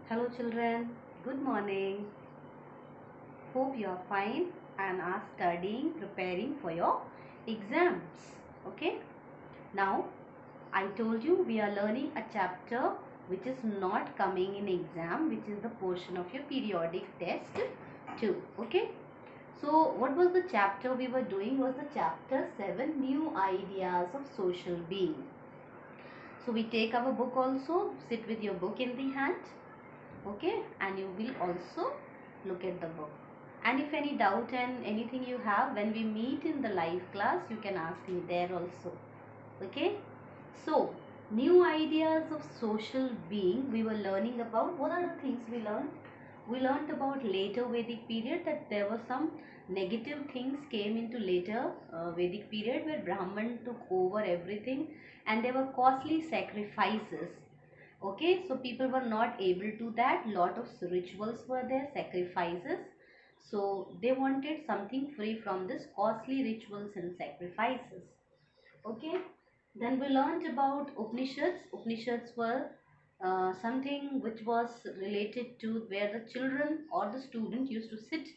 Hello children, good morning. Hope you are fine and are studying, preparing for your exams. Okay, now I told you we are learning a chapter which is not coming in exam, which is the portion of your periodic test 2. Okay, so what was the chapter we were doing? Was the chapter 7, New Ideas of Social Being. So we take our book also, sit with your book in the hand, okay, and you will also look at the book. And if any doubt and anything you have, when we meet in the live class, you can ask me there also. Okay, so new ideas of social being, we were learning about. What are the things we learned? We learned about later Vedic period, that there were some negative things came into later Vedic period, where Brahman took over everything, and there were costly sacrifices. Okay, so people were not able to that. Lot of rituals were there, sacrifices. So they wanted something free from this costly rituals and sacrifices. Okay, then we learned about Upanishads. Upanishads were something which was related to where the children or the student used to sit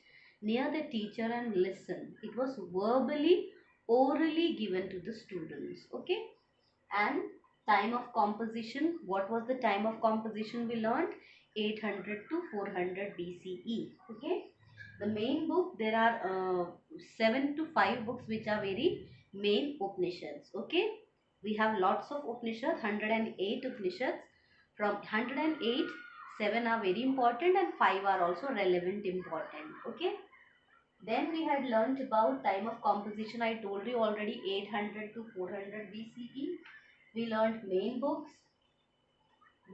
near the teacher and listen. It was verbally, orally given to the students. Okay, and time of composition, what was the time of composition we learned? 800 to 400 BCE. Okay, the main book, there are 7 to 5 books which are very main Upanishads. Okay, we have lots of Upanishads, 108 Upanishads. From 108, 7 are very important and 5 are also relevant important. Okay, then we had learnt about time of composition. I told you already, 800 to 400 BCE. We learned main books.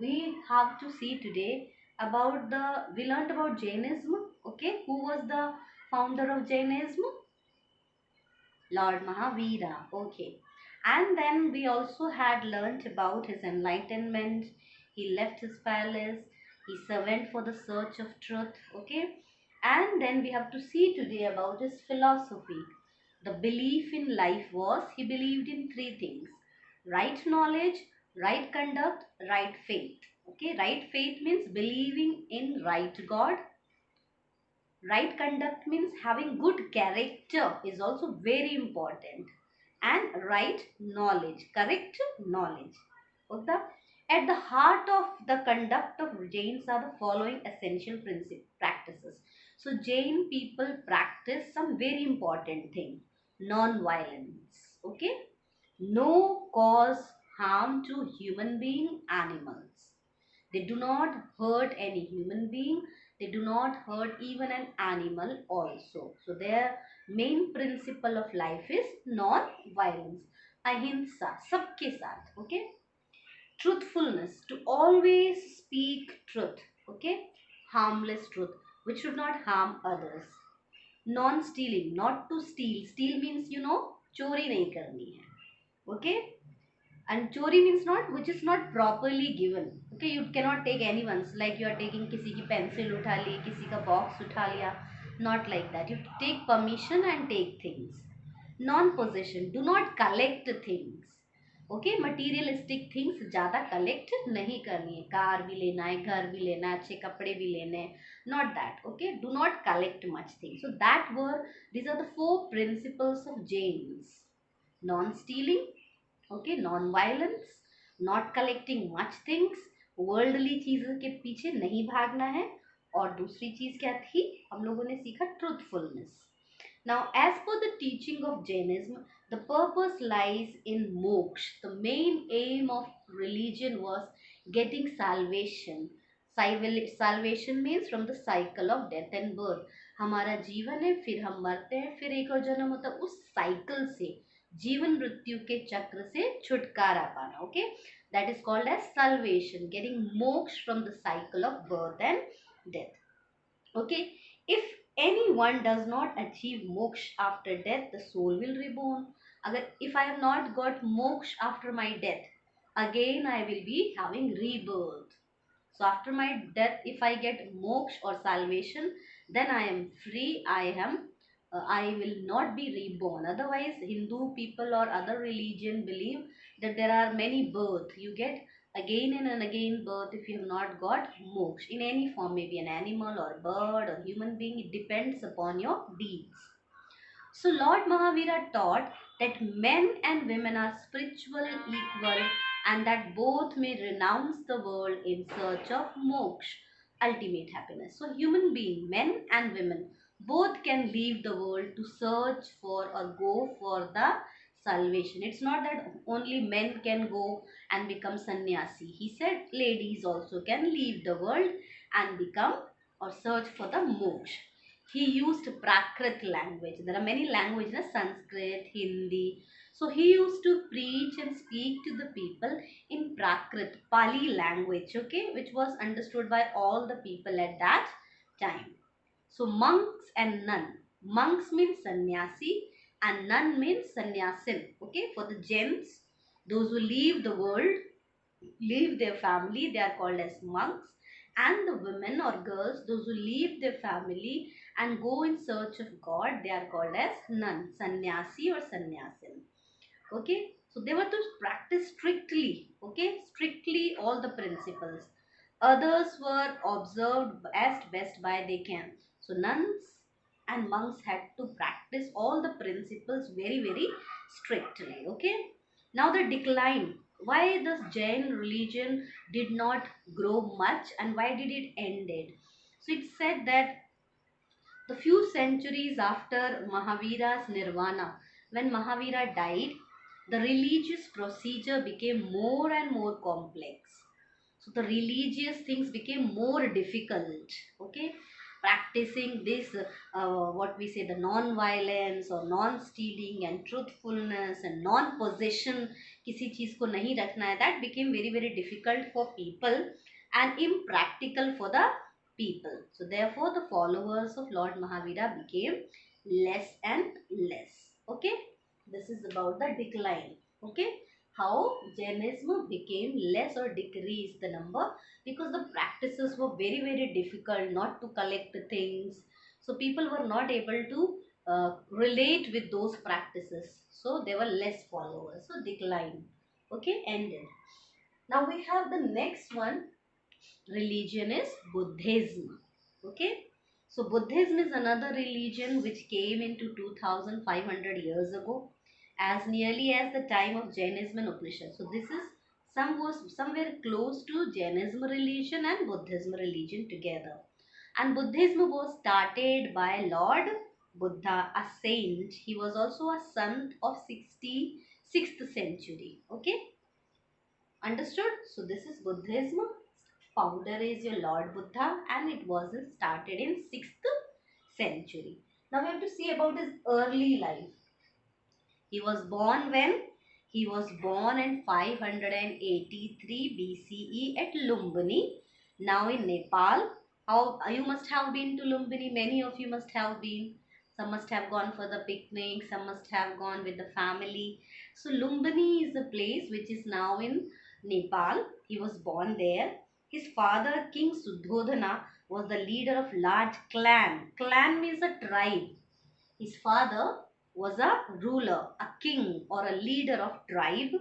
We have to see today about we learned about Jainism. Okay, who was the founder of Jainism? Lord Mahavira. Okay, and then we also had learnt about his enlightenment. He left his palace, he went for the search of truth. Okay, and then we have to see today about his philosophy. The belief in life was, he believed in three things: right knowledge, right conduct, right faith. Okay, right faith means believing in right God. Right conduct means having good character is also very important. And right knowledge, correct knowledge. Okay? At the heart of the conduct of Jains are the following essential practices. So Jain people practice some very important thing: non-violence. Okay, no cause harm to human being, animals. They do not hurt any human being. They do not hurt even an animal also. So their main principle of life is non-violence. Ahimsa, sabke saath. Okay. Truthfulness, to always speak truth. Okay. Harmless truth, which should not harm others. Non-stealing, not to steal. Steal means, chori nahi karni hai. Okay, and chori means not, which is not properly given. Okay, you cannot take anyone's, like you are taking किसी की pencil उठा ली, किसी का box उठा लिया. Not like that. You take permission and take things. Non possession, do not collect things. Okay, materialistic things ज़्यादा collect नहीं करनी है. कार भी लेना है, घर भी लेना है, अच्छे कपड़े भी लेने हैं. Not that. Okay, do not collect much things. So that were, these are the 4 principles of Jains. Non stealing, okay, non violence, not collecting much things, worldly चीजों के पीछे नहीं भागना है. और दूसरी चीज क्या थी, हम लोगों ने सीखा truthfulness. Now, as per the teaching of Jainism, the purpose lies in moksha. The main aim of religion was getting salvation. Salvation means from the cycle of death and birth. हमारा जीवन है, फिर हम मरते हैं, फिर एक और जन्म होता है. उस साइकिल से, जीवन मृत्यु के चक्र से छुटकारा पाना. Okay, that is called as salvation, getting moksha from the cycle of birth and death. Okay, if anyone does not achieve moksha after death, the soul will reborn. Agar if I have not got moksha after my death, again I will be having rebirth. So after my death, if I get moksha or salvation, then I am free. I will not be reborn. Otherwise, Hindu people or other religion believe that there are many births. You get again and again birth if you have not got moksha in any form, maybe an animal or bird or human being. It depends upon your deeds. So Lord Mahavira taught that men and women are spiritual equal and that both may renounce the world in search of moksha, ultimate happiness. So human being, men and women, both can leave the world to search for or go for the salvation. It's not that only men can go and become sannyasi. He said ladies also can leave the world and become or search for the moksha. He used Prakrit language. There are many languages, Sanskrit, Hindi. So he used to preach and speak to the people in Prakrit, Pali language, okay, which was understood by all the people at that time. So monks and nun. Monks means sannyasi and nun means sannyasin. Okay, for the gents, those who leave the world, leave their family, they are called as monks. And the women or girls, those who leave their family and go in search of God, they are called as nuns, sannyasi or sannyasin. Okay, so they were to practice strictly, okay, strictly all the principles. Others were observed as best by they can. So nuns and monks had to practice all the principles very strictly. Okay, now the decline, why this Jain religion did not grow much and why did it ended. So it said that the few centuries after Mahavira's nirvana, when Mahavira died, the religious procedure became more and more complex. So the religious things became more difficult. Okay, practicing this, what we say, the non-violence or non-stealing and truthfulness and non-possession, किसी चीज को नहीं रखना है, that became very difficult for people and impractical for the people. So therefore the followers of Lord Mahavira became less and less. Okay, this is about the decline. Okay, how Jainism became less or decreased the number, because the practices were very difficult, not to collect things. So people were not able to relate with those practices. So there were less followers. So decline. Okay, ended. Now we have the next one. Religion is Buddhism. Okay. So Buddhism is another religion which came into 2500 years ago, as nearly as the time of Jainism and Upanishad. So this is somewhere close to Jainism religion and Buddhism religion together. And Buddhism was started by Lord Buddha, a saint. He was also a son of 66th century. Okay, understood? So this is Buddhism. Founder is your Lord Buddha and it was started in 6th century. Now we have to see about his early life. He was born when? He was born in 583 BCE at Lumbini, now in Nepal. How you must have been to Lumbini? Many of you must have been. Some must have gone for the picnic, some must have gone with the family. So Lumbini is a place which is now in Nepal. He was born there. His father, King Suddhodana, was the leader of large clan. Clan means a tribe. His father was a ruler, a king or a leader of tribe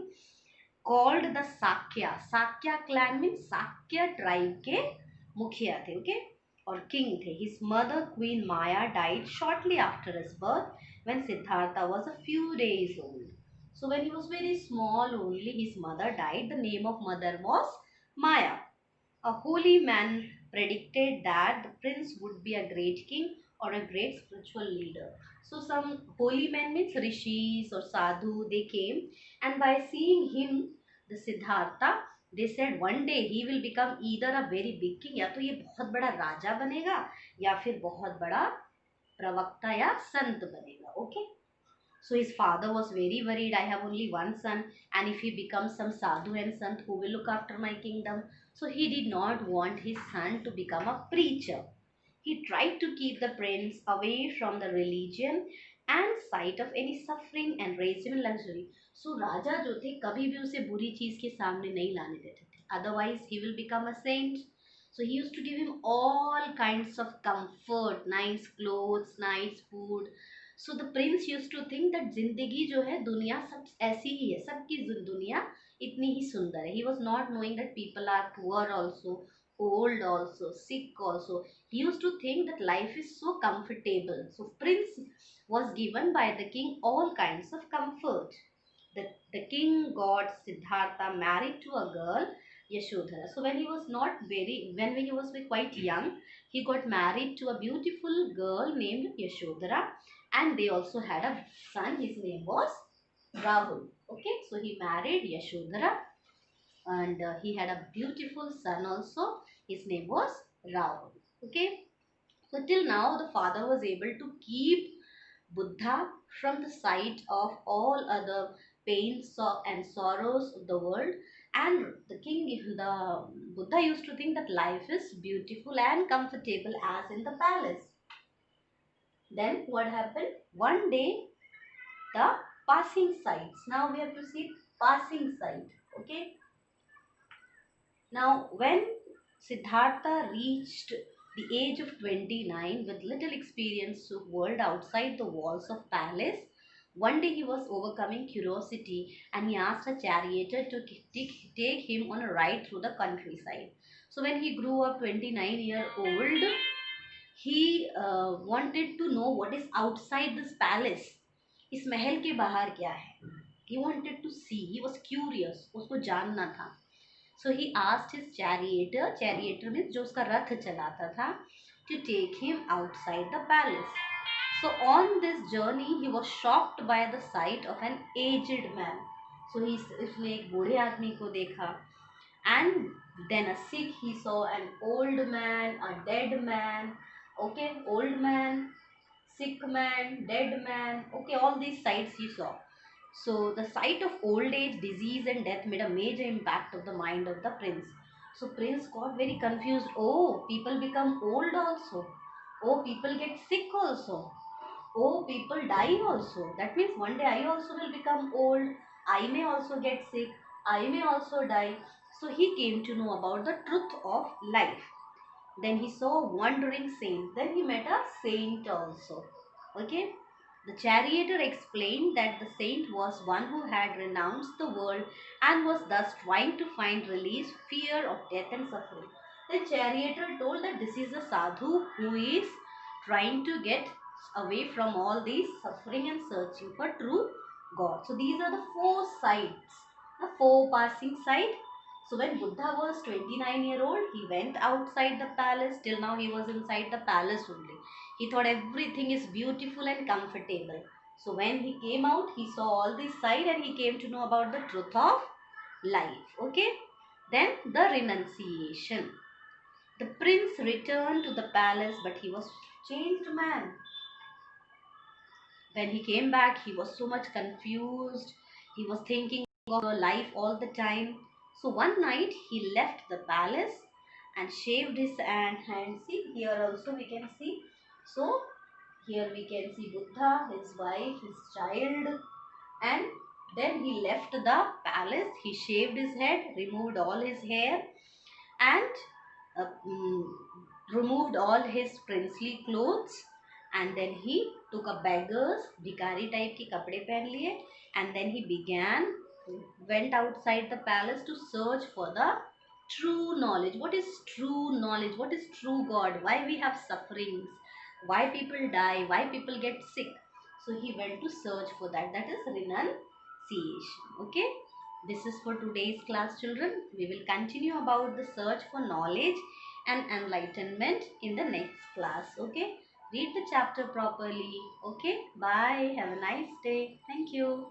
called the Sakya. Sakya clan means Sakya tribe के मुखिया थे, okay, or king थे. His mother Queen Maya died shortly after his birth when Siddhartha was a few days old. So when he was very small only, his mother died. The name of mother was Maya. A holy man predicted that the prince would be a great king or a great spiritual leader. So some holy men means rishis or sadhu, they came, and by seeing him, the Siddhartha, they said one day he will become either a very big king, या तो ये बहुत बड़ा राजा बनेगा या फिर बहुत बड़ा प्रवक्ता या संत बनेगा. Okay. So his father was very worried. I have only one son, and if he becomes some sadhu and sant, who will look after my kingdom? So he did not want his son to become a preacher. He tried to keep the prince away from the religion and sight of any suffering and raised him in luxury. So राजा जो थे कभी भी उसे बुरी चीज के सामने नहीं लाने देते थे. Otherwise he will become a saint. So he used to give him all kinds of comfort, nice clothes, nice food. So the prince used to think that जिंदगी जो है दुनिया सब ऐसी ही है, सबकी दुनिया इतनी ही सुंदर है. He was not knowing that people are poor also, old also, sick also. He used to think that life is so comfortable. So prince was given by the king all kinds of comfort. The king got Siddhartha married to a girl, Yashodhara. So when he was quite young, he got married to a beautiful girl named Yashodhara, and they also had a son. His name was Rahul. Okay, so he married Yashodhara, and he had a beautiful son also. His name was Rahul. Okay, so till now the father was able to keep Buddha from the sight of all other pains and sorrows of the world. And the Buddha used to think that life is beautiful and comfortable as in the palace. Then what happened? One day, the passing sights. Now we have to see passing sight. Okay. Now when Siddhartha reached the age of 29 with little experience of world outside the walls of palace, one day he was overcoming curiosity and he asked a charioteer to take him on a ride through the countryside. So when he grew up 29-year-old, he wanted to know what is outside this palace. इस महल के बाहर क्या है? He wanted to see. He was curious. उसको जानना था. So he asked his charioteer means जो उसका रथ चलाता था, to take him outside the palace. So on this journey, he was shocked by the sight of an aged man. So उसने एक बूढ़े आदमी को देखा, and then a sick, he saw an old man, a dead man. Okay, old man, sick man, dead man. Okay, all these sights he saw. So the sight of old age, disease and death made a major impact of the mind of the prince. So prince got very confused. Oh, people become old also. Oh, people get sick also. Oh, people die also. That means one day I also will become old. I may also get sick. I may also die. So he came to know about the truth of life. Then he saw a wandering saint. Then he met a saint also. Okay. The charioteer explained that the saint was one who had renounced the world and was thus trying to find release, fear of death and suffering. The charioteer told that this is a sadhu who is trying to get away from all these suffering and searching for true God. So these are the four sights, the four passing sight. So when Buddha was 29-year-old, he went outside the palace. Till now he was inside the palace only. He thought everything is beautiful and comfortable. So when he came out, he saw all this side and he came to know about the truth of life. Okay. Then the renunciation. The prince returned to the palace, but he was changed man. When he came back, he was so much confused. He was thinking of life all the time. So one night he left the palace and shaved his hand. See, here also we can see. So here we can see Buddha, his wife, his child, and then he left the palace. He shaved his head, removed all his hair, and uh, mm, removed all his princely clothes, and then he took a beggar's भिखारी type के कपड़े पहन लिए, and then he went outside the palace to search for the true knowledge. What is true knowledge? What is true God? Why we have sufferings? Why people die? Why people get sick? So he went to search for that. That is renunciation. Okay. This is for today's class, children. We will continue about the search for knowledge and enlightenment in the next class. Okay. Read the chapter properly. Okay. Bye. Have a nice day. Thank you.